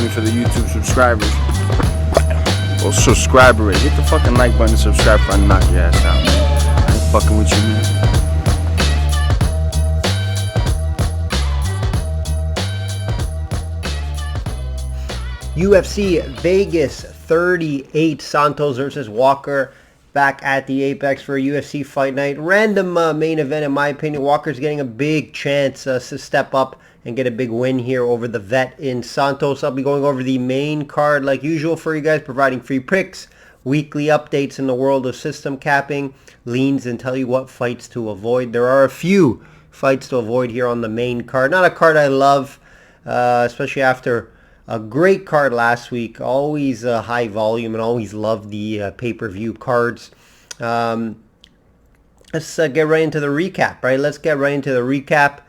me for the YouTube subscribers. Go subscribe already. Hit the fucking like button and subscribe if I knock your ass out, man. I ain't fucking with you, man. UFC Vegas 38, Santos versus Walker back at the Apex for a UFC fight night. Random main event in my opinion. Walker's getting a big chance to step up and get a big win here over the vet in Santos. I'll be going over the main card like usual for you guys, providing free picks, weekly updates in the world of system capping, leans, and tell you what fights to avoid. There are a few fights to avoid here on the main card. Not a card I love, especially after a great card last week. Always high volume and always love the pay-per-view cards. Let's get right into the recap, right? Let's get right into the recap.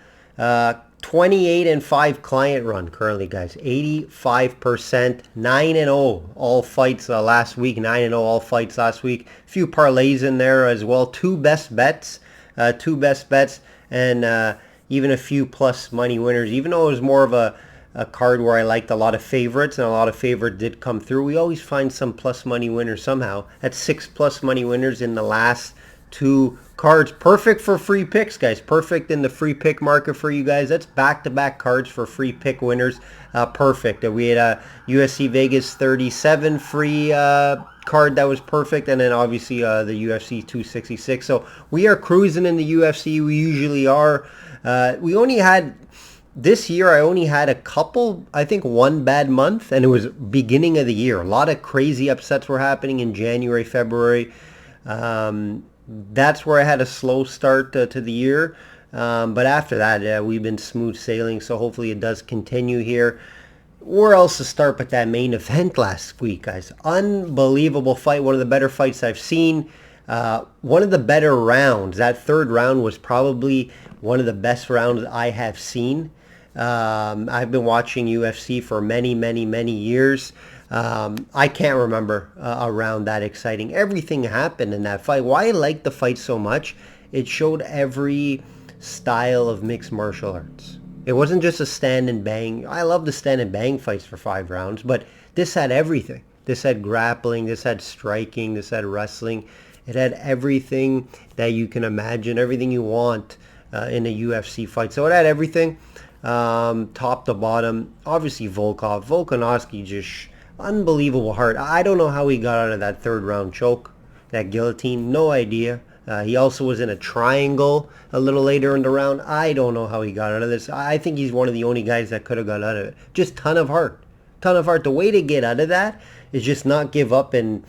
28-5 client run currently, guys. 85%. 9-0 all fights last week. 9-0 all fights last week. A few parlays in there as well. Two best bets. And even a few plus money winners. Even though it was more of a card where I liked a lot of favorites, and a lot of favorites did come through, we always find some plus money winners somehow. That's 6 plus money winners in the last 2 cards. Perfect for free picks, guys. Perfect in the free pick market for you guys. That's back-to-back cards for free pick winners. Perfect. We had a UFC Vegas 37 free card that was perfect, and then obviously the UFC 266. So we are cruising in the UFC. We usually are. This year, I only had a couple, I think one bad month, and it was beginning of the year. A lot of crazy upsets were happening in January, February. That's where I had a slow start to the year. But after that, we've been smooth sailing, so hopefully it does continue here. Where else to start but that main event last week, guys? Unbelievable fight, one of the better fights I've seen. One of the better rounds. That third round was probably one of the best rounds I have seen. I've been watching UFC for many years. I can't remember a round that exciting. Everything happened in that fight. Why I like the fight so much, it showed every style of mixed martial arts. It wasn't just a stand and bang. I love the stand and bang fights for 5 rounds, but this had everything. This had grappling, this had striking, this had wrestling. It had everything that you can imagine, everything you want in a UFC fight. So it had everything. Top to bottom. Obviously Volkanovski, just unbelievable heart. I don't know how he got out of that third round choke, that guillotine, no idea. He also was in a triangle a little later in the round. I don't know how he got out of this. I think he's one of the only guys that could have got out of it. Just ton of heart. The way to get out of that is just not give up and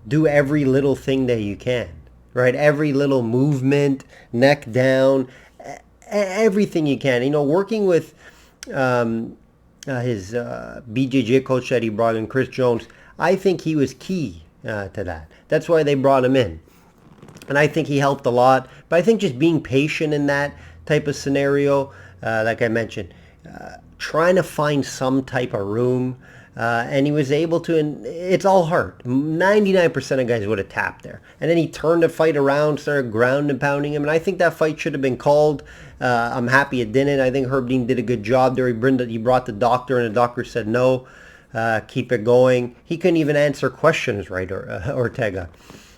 do every little thing that you can, right? Every little movement, neck down, everything you can. Working with his BJJ coach that he brought in, Chris Jones, I think he was key to that. That's why they brought him in. And I think he helped a lot. But I think just being patient in that type of scenario, like I mentioned, trying to find some type of room, and he was able to, and it's all heart. 99% of guys would have tapped there. And then he turned the fight around, started ground and pounding him, and I think that fight should have been called. I'm happy it didn't. I think Herb Dean did a good job there. He brought the doctor, and the doctor said no, keep it going. He couldn't even answer questions right, Ortega.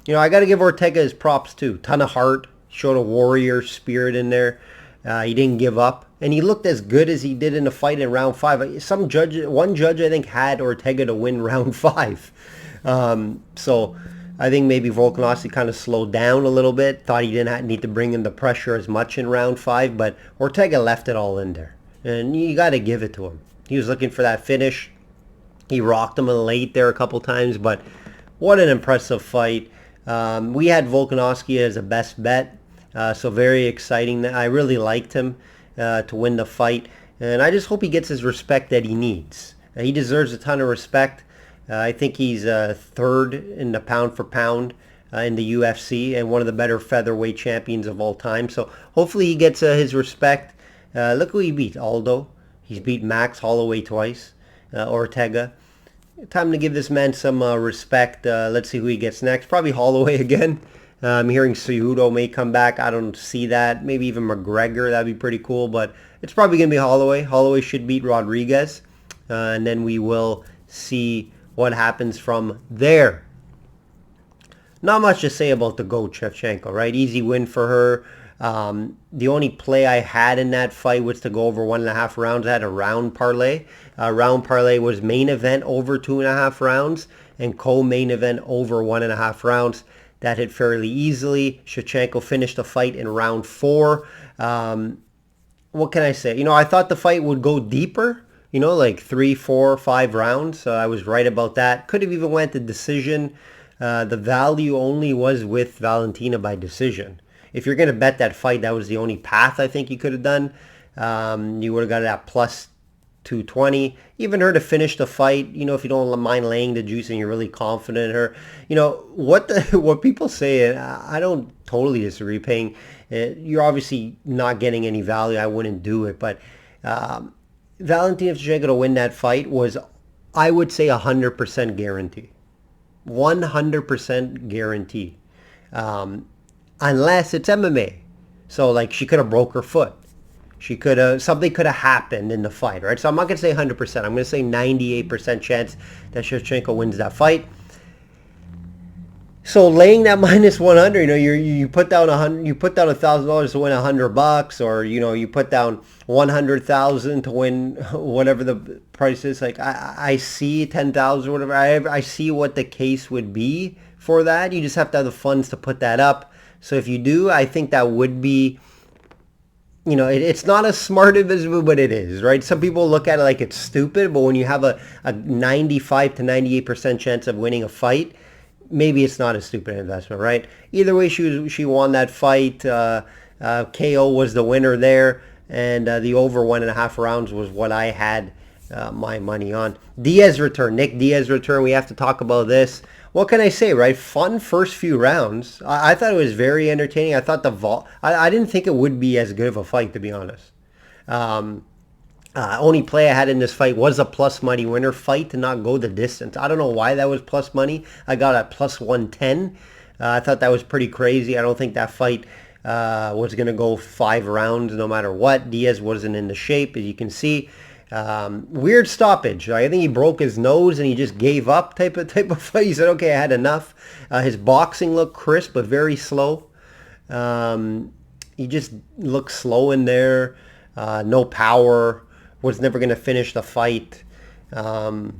I got to give Ortega his props too. Ton of heart, showed a warrior spirit in there. He didn't give up, and he looked as good as he did in the fight in round 5. One judge, I think, had Ortega to win round 5. So I think maybe Volkanovski kind of slowed down a little bit. Thought he didn't need to bring in the pressure as much in round 5, but Ortega left it all in there, and you got to give it to him. He was looking for that finish. He rocked him late there a couple times, but what an impressive fight. We had Volkanovski as a best bet. So very exciting. I really liked him to win the fight. And I just hope he gets his respect that he needs. He deserves a ton of respect. I think he's third in the pound for pound in the UFC and one of the better featherweight champions of all time. So hopefully he gets his respect. Look who he beat. Aldo. He's beat Max Holloway twice. Ortega. Time to give this man some respect. Let's see who he gets next. Probably Holloway again. I'm hearing Cejudo may come back. I don't see that. Maybe even McGregor. That'd be pretty cool. But it's probably going to be Holloway. Holloway should beat Rodriguez. and then we will see what happens from there. Not much to say about the GOAT, Shevchenko, right? Easy win for her. The only play I had in that fight was to go over 1.5 rounds. I had a round parlay. Round parlay was main event over 2.5 rounds and co-main event over 1.5 rounds. That hit fairly easily. Shevchenko finished the fight in round 4. What can I say? I thought the fight would go deeper, like 3, 4, 5 rounds. I was right about that. Could have even went to decision. The value only was with Valentina by decision. If you're going to bet that fight, that was the only path I think you could have done. You would have got it at plus 220. Even her to finish the fight, if you don't mind laying the juice and you're really confident in her. What people say, and I don't totally disagree, paying, you're obviously not getting any value. I wouldn't do it. But Valentina Shevchenko to win that fight was, I would say, 100% guarantee. 100% guarantee. Unless it's MMA. So, like, she could have broke her foot. Something could have happened in the fight, right? So I'm not going to say 100%. I'm going to say 98% chance that Shevchenko wins that fight. So laying that minus 100, you put down $1,000 to win $100, or you put down 100,000 to win whatever the price is. Like I see 10,000 or whatever. I see what the case would be for that. You just have to have the funds to put that up. So if you do, I think that would be, it's not as smart of as but it is, right? Some people look at it like it's stupid, but when you have a 95 to 98% chance of winning a fight, maybe it's not a stupid investment, right? Either way, she won that fight. KO was the winner there, and the over 1.5 rounds was what I had my money on. Diaz return, Nick Diaz return. We have to talk about this. What can I say, right? Fun first few rounds. I thought it was very entertaining. I thought I didn't think it would be as good of a fight, to be honest. Only play I had in this fight was a plus money winner. Fight to not go the distance. I don't know why that was plus money. I got at plus 110. I thought that was pretty crazy. I don't think that fight was going to go 5 rounds no matter what. Diaz wasn't in the shape, as you can see. Weird stoppage. I think he broke his nose and he just gave up type of fight. He said, okay, I had enough. His boxing looked crisp but very slow. He just looked slow in there. No power. Was never going to finish the fight. Lawler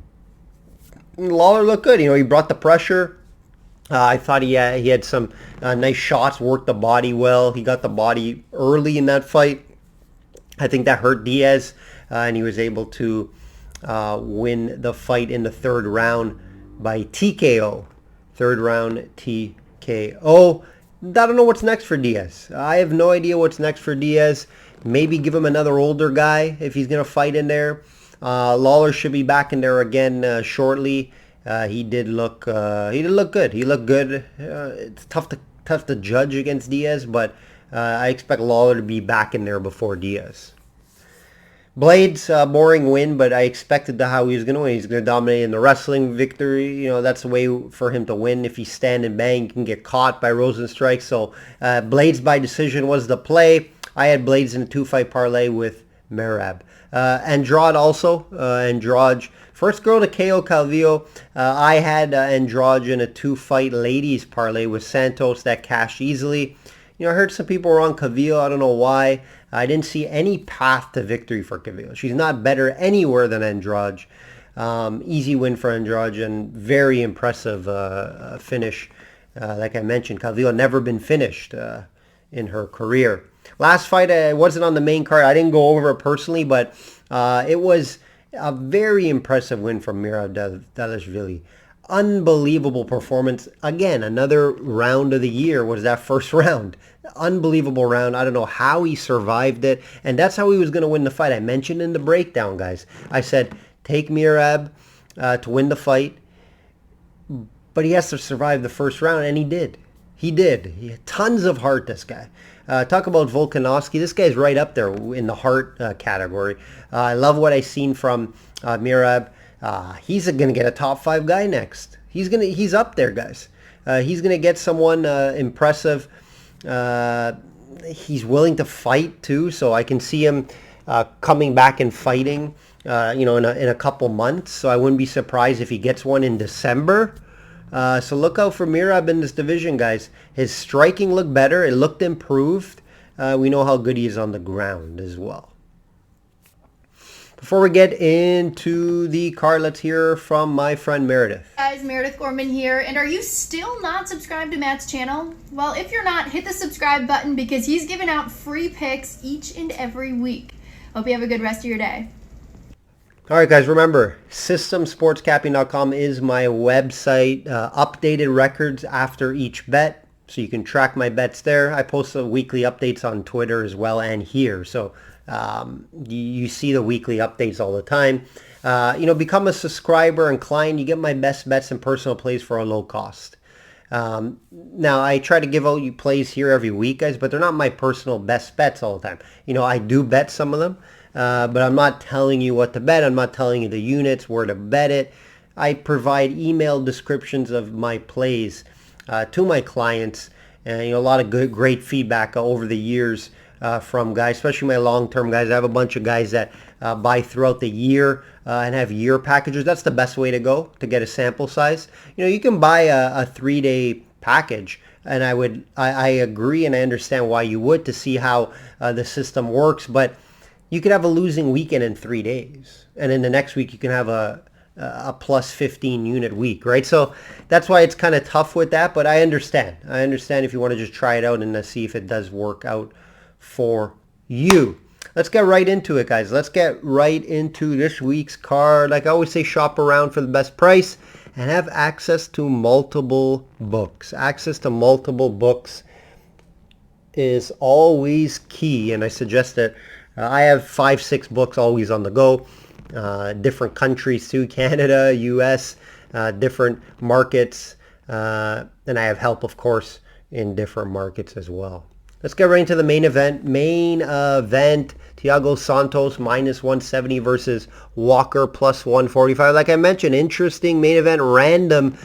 looked good. He brought the pressure. I thought he had some nice shots, worked the body well. He got the body early in that fight. I think that hurt Diaz, and he was able to win the fight in the 3rd round by TKO. 3rd round TKO. I don't know what's next for Diaz. I have no idea what's next for Diaz. Maybe give him another older guy if he's going to fight in there. Lawler should be back in there again shortly. He did look good. He looked good. It's tough to judge against Diaz, but I expect Lawler to be back in there before Diaz. Blades, boring win, but I expected how he was going to win. He's going to dominate in the wrestling victory. That's the way for him to win. If he's stand and bang, he can get caught by Rosenstrike. So Blades by decision was the play. I had Blades in a 2-fight parlay with Merab. Andrade also. Andrade, first girl to KO Calvillo. I had Andrade in a 2-fight ladies parlay with Santos that cashed easily. I heard some people were on Calvillo. I don't know why. I didn't see any path to victory for Calvillo. She's not better anywhere than Andrade. Easy win for Andrade and very impressive finish. Like I mentioned, Calvillo never been finished in her career. Last fight, it wasn't on the main card. I didn't go over it personally, but it was a very impressive win from Merab Dvalishvili. Unbelievable performance. Again, another round of the year was that first round. Unbelievable round. I don't know how he survived it. And that's how he was going to win the fight. I mentioned in the breakdown, guys. I said, take Merab to win the fight. But he has to survive the first round, and he did. He did. He had tons of heart, this guy. Talk about Volkanovski. This guy's right up there in the heart category. I love what I've seen from Merab. He's going to get a top 5 guy next. He's up there, guys. He's going to get someone impressive. He's willing to fight too, so I can see him coming back and fighting in a couple months. So I wouldn't be surprised if he gets one in December. So look out for Merab in this division, guys. His striking looked better. It looked improved. We know how good he is on the ground as well. Before we get into the card, let's hear from my friend Meredith. Guys, Meredith Gorman here, and are you still not subscribed to Matt's channel? Well, if you're not, hit the subscribe button because he's giving out free picks each and every week. Hope you have a good rest of your day. All right, guys, remember, systemsportscapping.com is my website. Updated records after each bet, so you can track my bets there. I post weekly updates on Twitter as well and here, so you see the weekly updates all the time. Become a subscriber and client. You get my best bets and personal plays for a low cost. Now, I try to give out you plays here every week, guys, but they're not my personal best bets all the time. I do bet some of them, but I'm not telling you what to bet. I'm not telling you the units, where to bet it. I provide email descriptions of my plays to my clients, and a lot of great feedback over the years from guys, especially my long-term guys. I have a bunch of guys that buy throughout the year and have year packages. That's the best way to go to get a sample size. You can buy a 3-day package, and I agree and I understand why you would, to see how the system works, but you could have a losing weekend in 3 days, and in the next week you can have a plus 15 unit week, right? So that's why it's kind of tough with that, but I understand if you want to just try it out and see if it does work out for you. Let's get right into it, guys. Let's get right into this week's card. Like I always say, shop around for the best price and have access to multiple books. Access to multiple books is always key, and I suggest that I have 5-6 books always on the go. Different countries too, Canada, US, different markets, and I have help, of course, in different markets as well. Let's get right into the main event. Thiago Santos minus 170 versus Walker plus 145. Like I mentioned, interesting main event, random,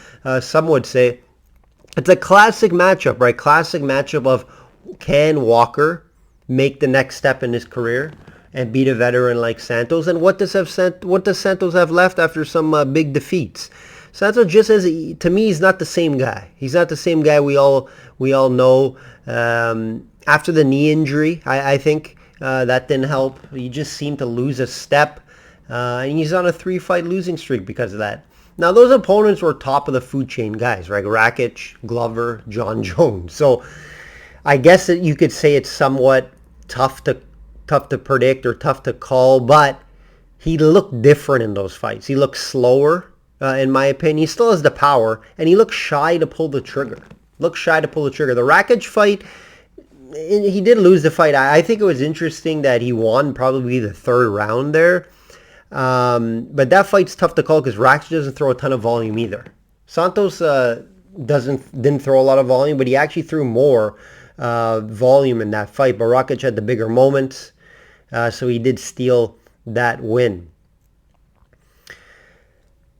some would say. It's a classic matchup, right? Classic matchup of, can Walker make the next step in his career and beat a veteran like Santos? And what does Santos have left after some big defeats? Santos, to me, he's not the same guy. He's not the same guy we all know. After the knee injury, I think that didn't help. He just seemed to lose a step, and he's on a 3-fight losing streak because of that. Now, those opponents were top of the food chain guys, right? Rakic, Glover, John Jones. So I guess that you could say it's somewhat tough to predict or tough to call, but he looked different in those fights. He looked slower, in my opinion. He still has the power, and he looked shy to pull the trigger. The Rakic fight, he did lose the fight. I think it was interesting that he won probably the 3rd round there. But that fight's tough to call because Rakic doesn't throw a ton of volume either. Santos didn't throw a lot of volume, but he actually threw more volume in that fight. But Rakic had the bigger moments, so he did steal that win.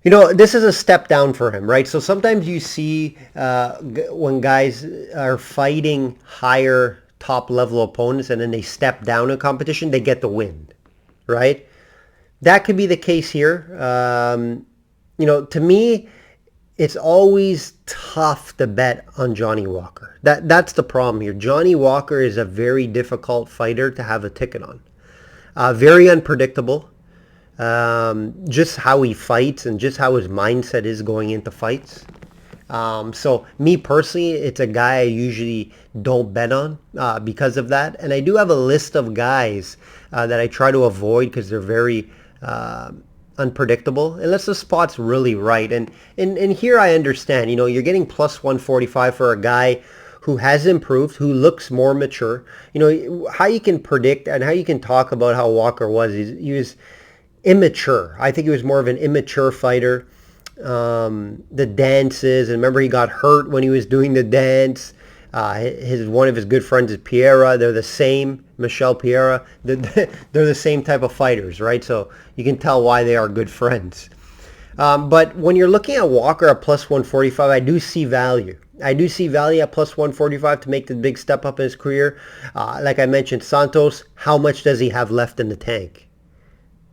This is a step down for him, right? So sometimes you see when guys are fighting higher top-level opponents and then they step down in competition, they get the win, right? That could be the case here. To me, it's always tough to bet on Johnny Walker. That's the problem here. Johnny Walker is a very difficult fighter to have a ticket on. Very unpredictable. Just how he fights and just how his mindset is going into fights. So me personally, it's a guy I usually don't bet on because of that. And I do have a list of guys that I try to avoid because they're very unpredictable unless the spot's really right. And here I understand, you're getting plus 145 for a guy who has improved, who looks more mature. How you can predict and how you can talk about how Walker was, he was immature. I think he was more of an immature fighter. The dances, and remember he got hurt when he was doing the dance. One of his good friends is Piera. They're the same, Michel Piera. They're the same type of fighters, right? So you can tell why they are good friends. But when you're looking at Walker at plus 145, I do see value. I do see value at plus 145 to make the big step up in his career. Like I mentioned, Santos, how much does he have left in the tank?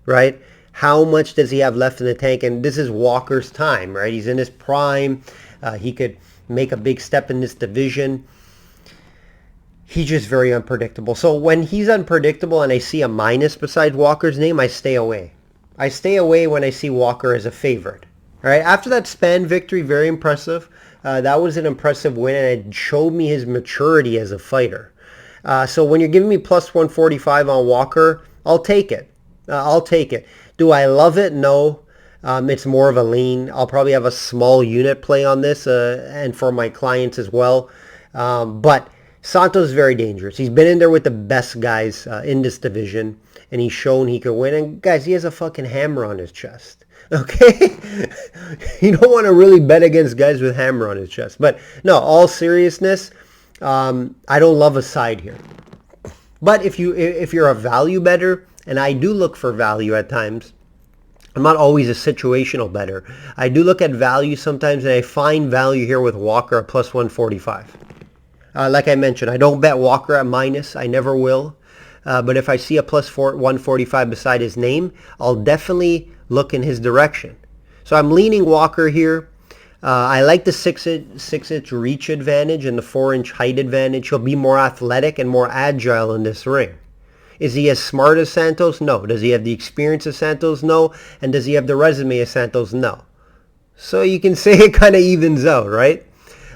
Right? How much does he have left in the tank? And this is Walker's time, right? He's in his prime. He could make a big step in this division. He's just very unpredictable. So when he's unpredictable and I see a minus beside Walker's name, I stay away. I stay away when I see Walker as a favorite. All right. After that Span victory, very impressive. That was an impressive win, and it showed me his maturity as a fighter. So when you're giving me plus 145 on Walker, I'll take it. I'll take it. Do I love it? No. It's more of a lean. I'll probably have a small unit play on this and for my clients as well. But Santos is very dangerous. He's been in there with the best guys in this division, and he's shown he can win. And guys, he has a fucking hammer on his chest. Okay? You don't want to really bet against guys with hammer on his chest. But no, all seriousness, I don't love a side here. But if you're a value bettor, and I do look for value at times, I'm not always a situational bettor. I do look at value sometimes, and I find value here with Walker at plus 145. Like I mentioned, I don't bet Walker at minus. I never will. But if I see a plus 145 beside his name, I'll definitely look in his direction. So I'm leaning Walker here. I like the 6-inch reach advantage and the 4-inch height advantage. He'll be more athletic and more agile in this ring. Is he as smart as Santos? No. Does he have the experience of Santos? No. And does he have the resume of Santos? No. So you can say it kind of evens out, right?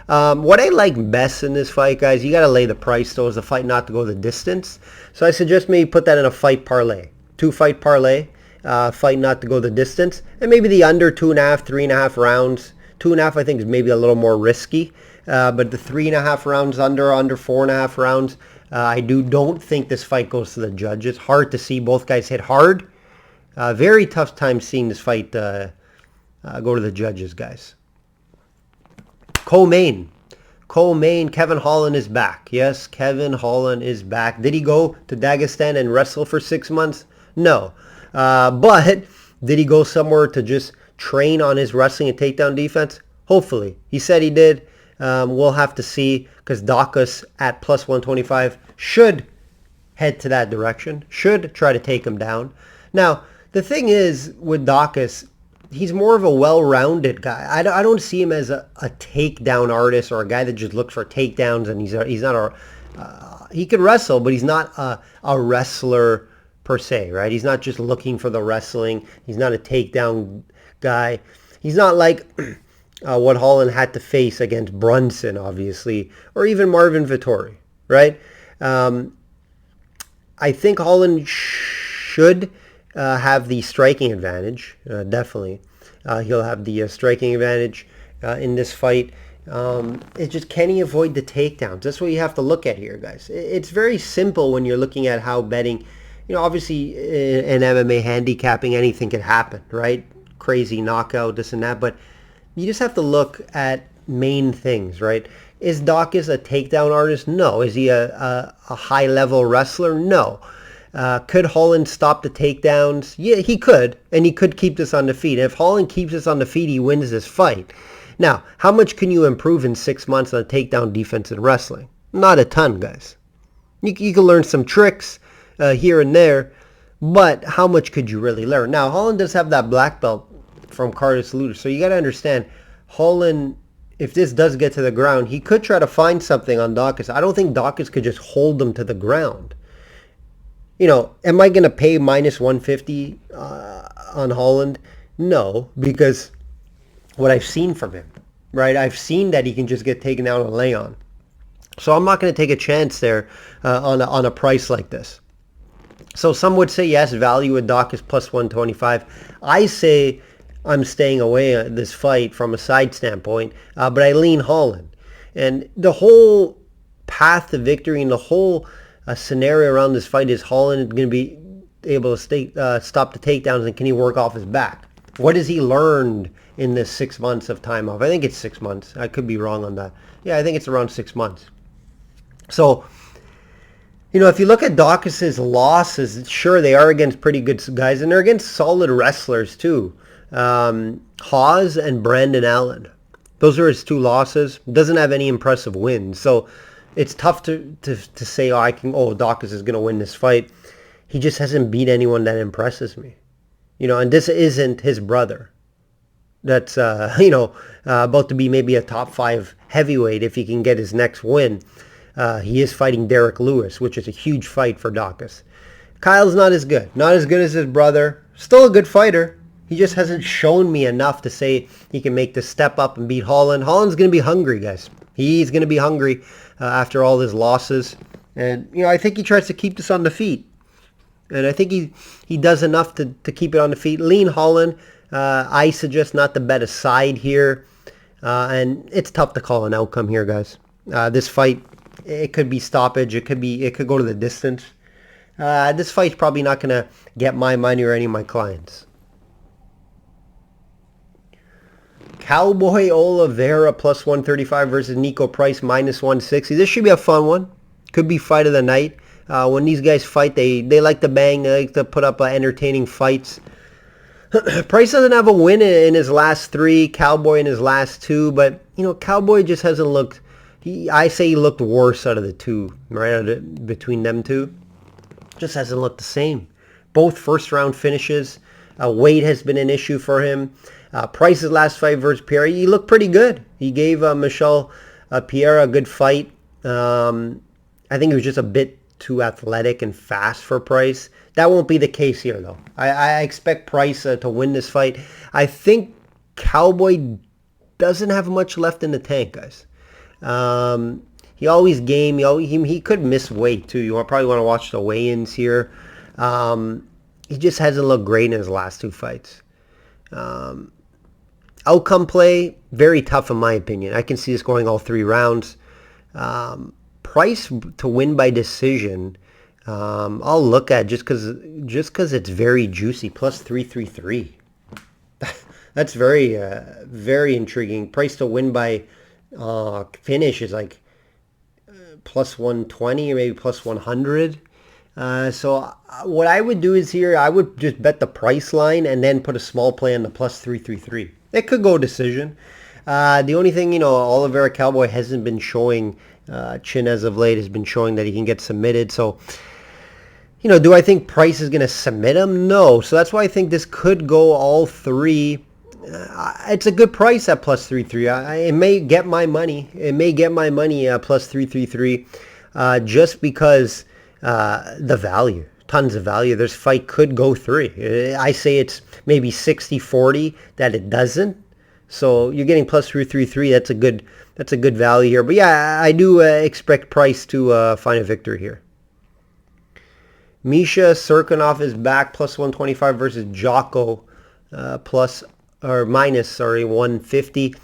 What I like best in this fight, guys, you got to lay the price, though, is the fight not to go the distance. So I suggest maybe put that in a fight parlay. 2-fight parlay, fight not to go the distance. And maybe the under 2.5, 3.5 rounds. 2.5, I think, is maybe a little more risky. But the 3.5 rounds under 4.5 rounds, I don't think this fight goes to the judges. Hard to see. Both guys hit hard. Very tough time seeing this fight go to the judges, guys. Co-main, Kevin Holland is back. Yes, Kevin Holland is back. Did he go to Dagestan and wrestle for 6 months? No. But did he go somewhere to just train on his wrestling and takedown defense? Hopefully. He said he did. We'll have to see, because Dacus at plus 125 should head to that direction, should try to take him down. Now, the thing is with Dacus, he's more of a well-rounded guy. I don't see him as a takedown artist or a guy that just looks for takedowns, and he's not he can wrestle, but he's not a wrestler per se, right? He's not just looking for the wrestling. He's not a takedown guy. He's not like what Holland had to face against Brunson, obviously, or even Marvin Vettori, right? I think Holland should have the striking advantage, definitely. He'll have the striking advantage in this fight. It's just, can he avoid the takedowns? That's what you have to look at here, guys. It's very simple when you're looking at how betting, obviously in MMA handicapping, anything could happen, right? Crazy knockout, this and that, but you just have to look at main things, right? Is Dacus a takedown artist? No. Is he a high-level wrestler? No. Could Holland stop the takedowns? Yeah, he could, and he could keep this on the feet. If Holland keeps this on the feet, he wins this fight. Now, how much can you improve in 6 months on a takedown defense in wrestling? Not a ton, guys. You can learn some tricks here and there, but how much could you really learn? Now, Holland does have that black belt from Curtis Luter, so you got to understand, Holland, if this does get to the ground, he could try to find something on Dacus. I don't think Dacus could just hold him to the ground. Am I going to pay minus 150 on Holland? No, because what I've seen from him, right? I've seen that he can just get taken down and lay on. So I'm not going to take a chance there on a price like this. So some would say, yes, value with Dacus plus 125. I say I'm staying away at this fight from a side standpoint, but I lean Holland. And the whole path to victory and the whole scenario around this fight is Holland going to be able to stop the takedowns, and can he work off his back? What has he learned in this 6 months of time off? I think it's 6 months. I could be wrong on that. Yeah, I think it's around 6 months. So, if you look at Dacus's losses, sure, they are against pretty good guys, and they're against solid wrestlers too. Hawes and Brandon Allen. Those are his 2 losses. Doesn't have any impressive wins. So it's tough to say, Dacus is going to win this fight. He just hasn't beat anyone that impresses me. and this isn't his brother. That's, about to be maybe a top 5 heavyweight if he can get his next win. He is fighting Derek Lewis, which is a huge fight for Dawkins. Kyle's not as good. Not as good as his brother. Still a good fighter. He just hasn't shown me enough to say he can make the step up and beat Holland. Holland's going to be hungry, guys. He's going to be hungry after all his losses. And, I think he tries to keep this on the feet. And I think he does enough to keep it on the feet. Lean Holland, I suggest not to bet a side here. And it's tough to call an outcome here, guys. This fight, it could be stoppage. It could go to the distance. This fight's probably not going to get my money or any of my clients. Cowboy Oliveira plus 135 versus Nico Price minus 160. This should be a fun one. Could be fight of the night. When these guys fight, they like to bang. They like to put up entertaining fights. Price doesn't have a win in his last 3. Cowboy in his last 2. But, Cowboy just hasn't looked... I say he looked worse out of the 2. Right? Between them 2. Just hasn't looked the same. Both first-round finishes. Weight has been an issue for him. Price's last fight versus Pierre, he looked pretty good. He gave Michel Pierre a good fight. I think he was just a bit too athletic and fast for Price. That won't be the case here, though. I expect Price to win this fight. I think Cowboy doesn't have much left in the tank, guys. He always game. He could miss weight, too. You probably want to watch the weigh-ins here. He just hasn't looked great in his last 2 fights. Outcome play, very tough in my opinion. I can see this going all 3 rounds. Price to win by decision, I'll look at just because it's very juicy. Plus 333. That's very very intriguing. Price to win by finish is like plus 120 or maybe plus 100. So what I would do is here, I would just bet the price line and then put a small play on the plus 333. It could go decision. The only thing, Oliveira Cowboy hasn't been showing, Chin as of late has been showing that he can get submitted. So, do I think Price is going to submit him? No. So that's why I think this could go all 3. It's a good price at plus 333. It may get my money. Plus 333 just because the value. Tons of value. This fight could go 3. I say it's maybe 60-40 that it doesn't. So you're getting plus 333. That's a good value here. But yeah, I do expect Price to find a victory here. Misha Serkinov is back plus 125 versus Jocko minus 150.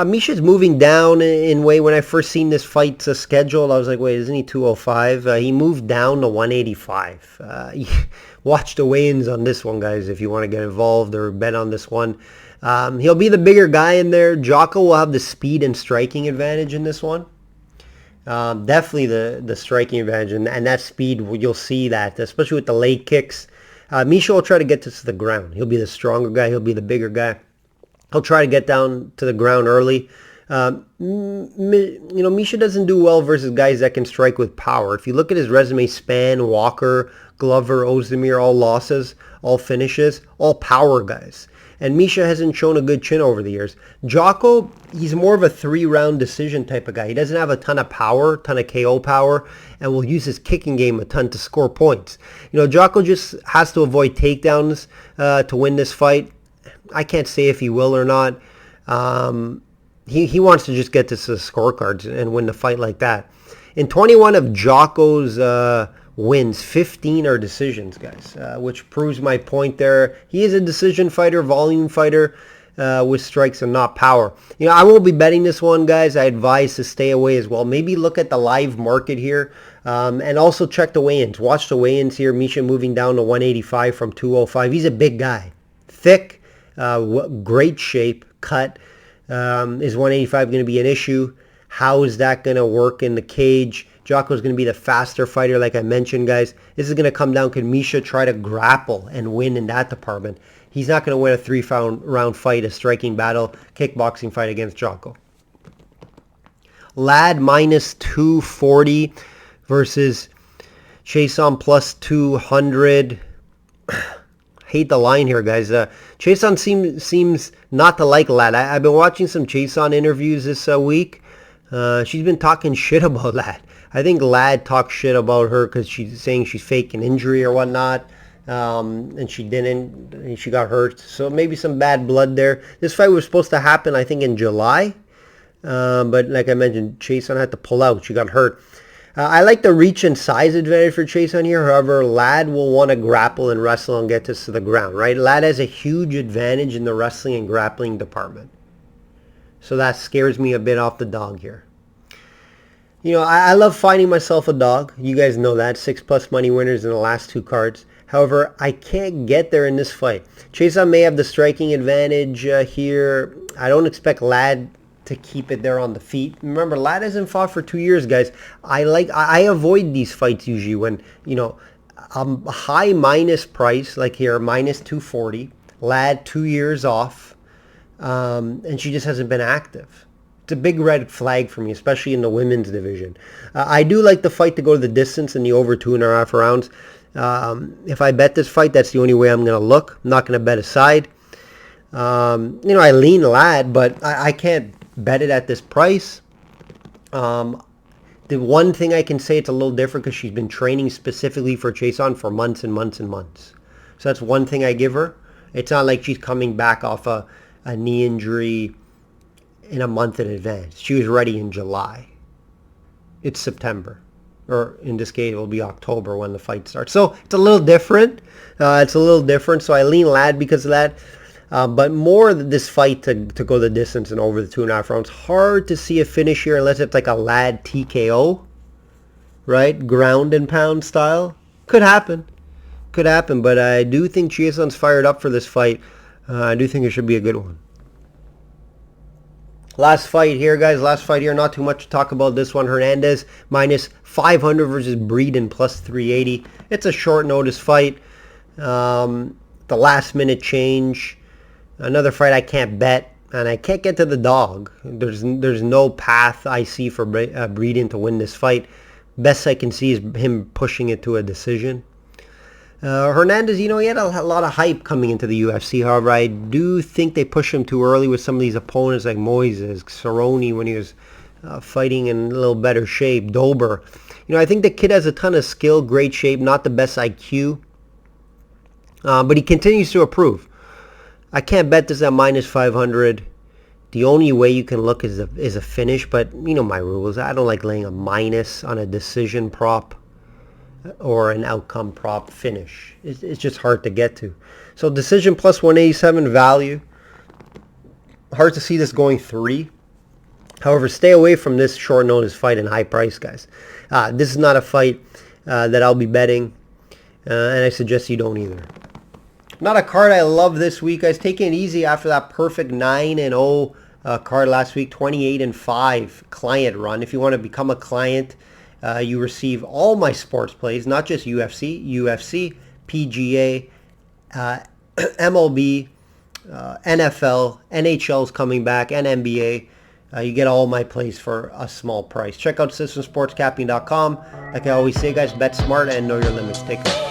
Misha's moving down in weight. When I first seen this fight scheduled, I was like, wait, isn't he 205? He moved down to 185. Watch the weigh-ins on this one, guys, if you want to get involved or bet on this one. He'll be the bigger guy in there. Jocko will have the speed and striking advantage in this one. Definitely the striking advantage, and that speed, you'll see that, especially with the late kicks. Misha will try to get this to the ground. He'll be the stronger guy. He'll be the bigger guy. He'll try to get down to the ground early. Misha doesn't do well versus guys that can strike with power. If you look at his resume, Span, Walker, Glover, Ozdemir, all losses, all finishes, all power guys. And Misha hasn't shown a good chin over the years. Jocko, he's more of a 3-round decision type of guy. He doesn't have a ton of power, ton of KO power, and will use his kicking game a ton to score points. Jocko just has to avoid takedowns to win this fight. I can't say if he will or not. He wants to just get this to the scorecards and win the fight like that. In 21 of Jocko's wins, 15 are decisions, guys, which proves my point there. He is a decision fighter, volume fighter with strikes and not power. I won't be betting this one, guys. I advise to stay away as well. Maybe look at the live market here and also check the weigh-ins. Watch the weigh-ins here. Misha moving down to 185 from 205. He's a big guy. Thick. Great shape, cut. Is 185 going to be an issue? How is that going to work in the cage? Jocko's going to be the faster fighter, like I mentioned, guys. This is going to come down. Can Misha try to grapple and win in that department? He's not going to win a 3-round fight, a striking battle, kickboxing fight against Jocko. Ladd minus 240 versus Chason plus 200. hate the line here, guys. Chason seems not to like Lad. I've been watching some Chason interviews this week. She's been talking shit about Lad. I think Lad talks shit about her because she's saying she's faking injury or whatnot. And she didn't. And she got hurt. So maybe some bad blood there. This fight was supposed to happen, I think, in July. But like I mentioned, Chason had to pull out. She got hurt. I like the reach and size advantage for Chason here. However, Lad will want to grapple and wrestle and get this to the ground, right? Lad has a huge advantage in the wrestling and grappling department. So that scares me a bit off the dog here. You know, I love finding myself a dog. You guys know that. 6+ money winners in the last 2 cards. However, I can't get there in this fight. Chason may have the striking advantage here. I don't expect Lad to keep it there on the feet. Remember, Lad hasn't fought for 2 years, guys. I avoid these fights usually when, you know, a high minus price, like here, minus 240. Lad 2 years off, and she just hasn't been active. It's a big red flag for me, especially in the women's division. I do like the fight to go to the distance in the over 2.5 rounds. If I bet this fight, that's the only way I'm going to look. I'm not going to bet a side. You know, I lean Lad, but I can't bet it at this price. The one thing I can say it's a little different because she's been training specifically for Chason for months and months and months. So that's one thing I give her. It's not like she's coming back off a knee injury in a month in advance. She was ready in July. It's September. Or in this case, it will be October when the fight starts. So it's a little different. So I lean Lad because of that. But more this fight to go the distance and over the 2.5 rounds. Hard to see a finish here unless it's like a Lad TKO, right? Ground and pound style. Could happen. But I do think Chason's fired up for this fight. I do think it should be a good one. Last fight here, guys. Not too much to talk about this one. Hernandez minus 500 versus Breeden plus 380. It's a short notice fight. The last minute change. Another fight I can't bet, and I can't get to the dog. There's no path I see for Breeden to win this fight. Best I can see is him pushing it to a decision. Hernandez, you know, he had a lot of hype coming into the UFC. However, I do think they push him too early with some of these opponents like Moises, Cerrone when he was fighting in a little better shape, Dober. You know, I think the kid has a ton of skill, great shape, not the best IQ, but he continues to improve. I can't bet this at minus 500. The only way you can look is a finish, but you know my rules. I don't like laying a minus on a decision prop or an outcome prop finish. It's just hard to get to. So decision plus 187 value. Hard to see this going 3. However, stay away from this short notice fight and high price, guys. This is not a fight that I'll be betting, and I suggest you don't either. Not a card I love this week, guys. Taking it easy after that perfect 9-0 card last week, 28-5 client run. If you want to become a client, you receive all my sports plays, not just UFC, PGA, MLB, NFL, NHL's coming back, and NBA. You get all my plays for a small price. Check out systemsportscapping.com. Like I always say, guys, bet smart and know your limits. Take care.